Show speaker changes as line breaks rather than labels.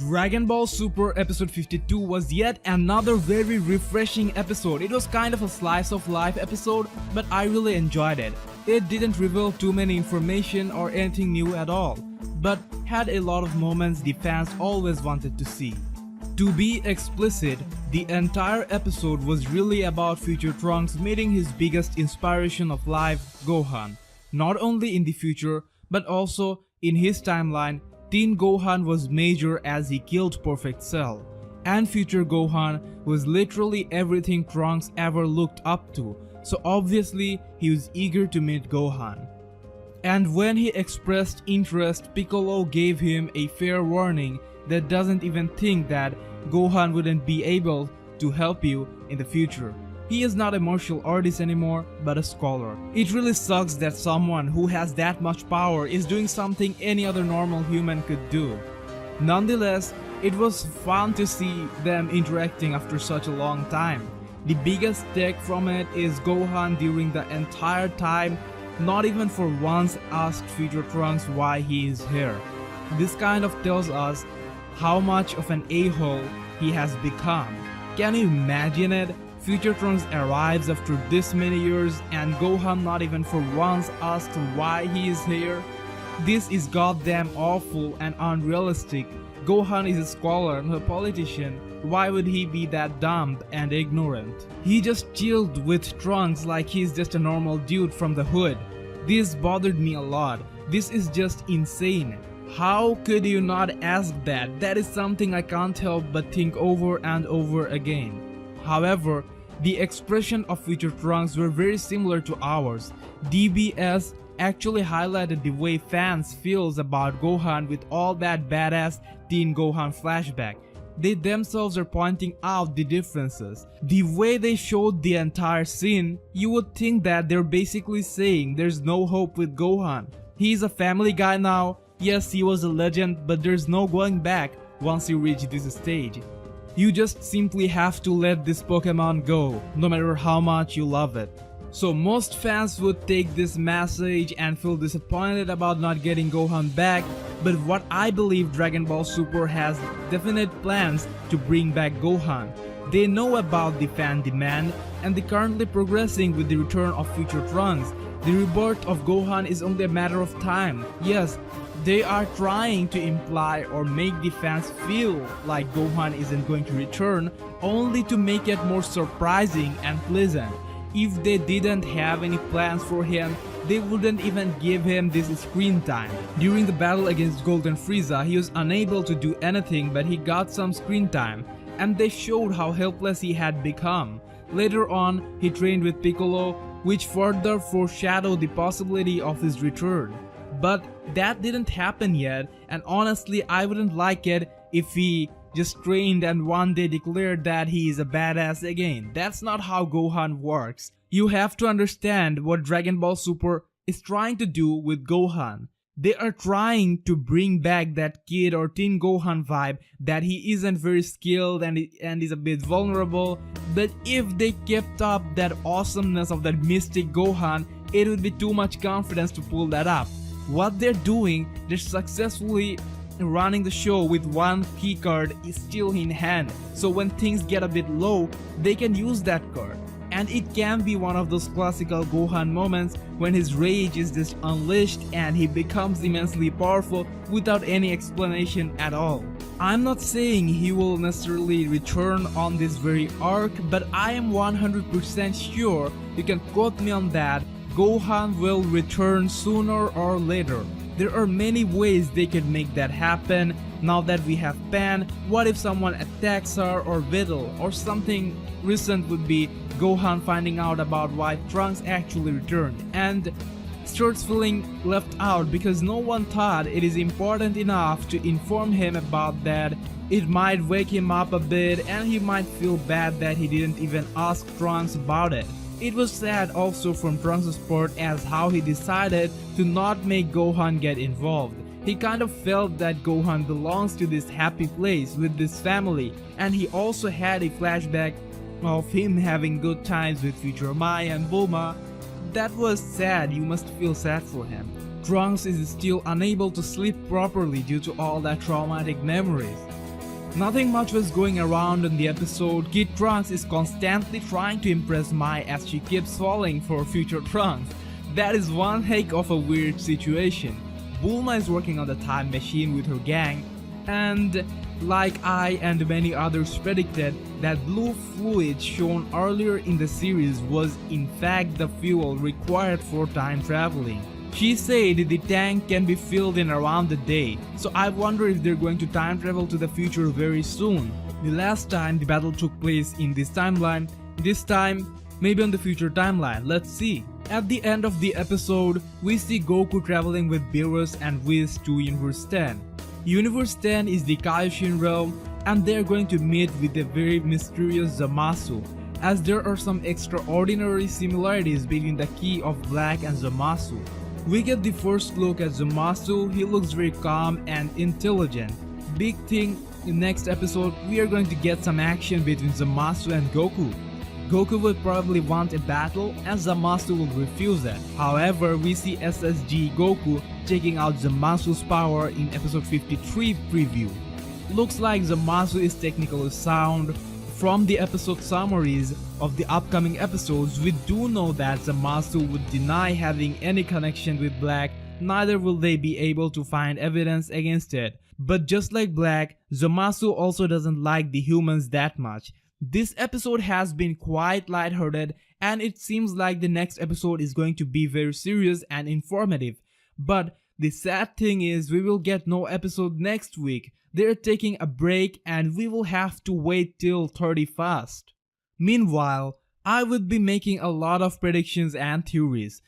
Dragon Ball Super episode 52 was yet another very refreshing episode. It was kind of a slice of life episode, but I really enjoyed it. It didn't reveal too many information or anything new at all, but had a lot of moments the fans always wanted to see. To be explicit, the entire episode was really about future Trunks meeting his biggest inspiration of life, Gohan. Not only in the future, but also in his timeline. Teen Gohan was major as he killed Perfect Cell, and Future Gohan was literally everything Trunks ever looked up to, so obviously he was eager to meet Gohan. And when he expressed interest, Piccolo gave him a fair warning that doesn't even think that Gohan wouldn't be able to help you in the future. He is not a martial artist anymore, but a scholar. It really sucks that someone who has that much power is doing something any other normal human could do. Nonetheless, it was fun to see them interacting after such a long time. The biggest take from it is Gohan during the entire time not even for once asked Future Trunks why he is here. This kind of tells us how much of an a-hole he has become. Can you imagine it? Future Trunks arrives after this many years and Gohan not even for once asked why he is here? This is goddamn awful and unrealistic. Gohan is a scholar and a politician. Why would he be that dumb and ignorant? He just chilled with Trunks like he's just a normal dude from the hood. This bothered me a lot. This is just insane. How could you not ask that? That is something I can't help but think over and over again. However, the expression of Future Trunks were very similar to ours. DBS actually highlighted the way fans feels about Gohan with all that badass Teen Gohan flashback. They themselves are pointing out the differences. The way they showed the entire scene, you would think that they're basically saying there's no hope with Gohan. He's a family guy now. Yes, he was a legend, but there's no going back once you reach this stage. You just simply have to let this Pokemon go, no matter how much you love it. So most fans would take this message and feel disappointed about not getting Gohan back, but what I believe Dragon Ball Super has definite plans to bring back Gohan. They know about the fan demand and they're currently progressing with the return of Future Trunks. The rebirth of Gohan is only a matter of time. Yes, they are trying to imply or make the fans feel like Gohan isn't going to return, only to make it more surprising and pleasant. If they didn't have any plans for him, they wouldn't even give him this screen time. During the battle against Golden Frieza, he was unable to do anything, but he got some screen time, and they showed how helpless he had become. Later on, he trained with Piccolo, which further foreshadowed the possibility of his return. But that didn't happen yet, and honestly I wouldn't like it if he just trained and one day declared that he is a badass again. That's not how Gohan works. You have to understand what Dragon Ball Super is trying to do with Gohan. They are trying to bring back that kid or Teen Gohan vibe that he isn't very skilled and is a bit vulnerable. But if they kept up that awesomeness of that mystic Gohan, it would be too much confidence to pull that up. What they're doing, they're successfully running the show with one key card still in hand, so when things get a bit low, they can use that card. And it can be one of those classical Gohan moments when his rage is just unleashed and he becomes immensely powerful without any explanation at all. I'm not saying he will necessarily return on this very arc, but I am 100% sure, you can quote me on that, Gohan will return sooner or later. There are many ways they could make that happen. Now that we have Pan, what if someone attacks her or Videl, or something recent would be Gohan finding out about why Trunks actually returned and starts feeling left out because no one thought it is important enough to inform him about that. It might wake him up a bit and he might feel bad that he didn't even ask Trunks about it. It was sad also from Trunks' part as how he decided to not make Gohan get involved. He kind of felt that Gohan belongs to this happy place with this family, and he also had a flashback of him having good times with future Mai and Bulma. That was sad. You must feel sad for him. Trunks is still unable to sleep properly due to all that traumatic memories. Nothing much was going around in the episode. Kid Trunks is constantly trying to impress Mai as she keeps falling for Future Trunks. That is one heck of a weird situation. Bulma is working on the time machine with her gang, and like I and many others predicted, that blue fluid shown earlier in the series was in fact the fuel required for time traveling. She said the tank can be filled in around a day, so I wonder if they're going to time travel to the future very soon. The last time the battle took place in this timeline, this time maybe on the future timeline, let's see. At the end of the episode, we see Goku traveling with Beerus and Whis to Universe 10. Universe 10 is the Kaioshin realm, and they're going to meet with the very mysterious Zamasu, as there are some extraordinary similarities between the Key of Black and Zamasu. We get the first look at Zamasu. He looks very calm and intelligent. Big thing, in next episode we are going to get some action between Zamasu and Goku. Goku will probably want a battle and Zamasu will refuse that. However, we see SSG Goku checking out Zamasu's power in episode 53 preview. Looks like Zamasu is technically sound. From the episode summaries of the upcoming episodes, we do know that Zamasu would deny having any connection with Black, neither will they be able to find evidence against it. But just like Black, Zamasu also doesn't like the humans that much. This episode has been quite lighthearted, and it seems like the next episode is going to be very serious and informative. But the sad thing is we will get no episode next week. They're taking a break and we will have to wait till 31st. Meanwhile, I would be making a lot of predictions and theories.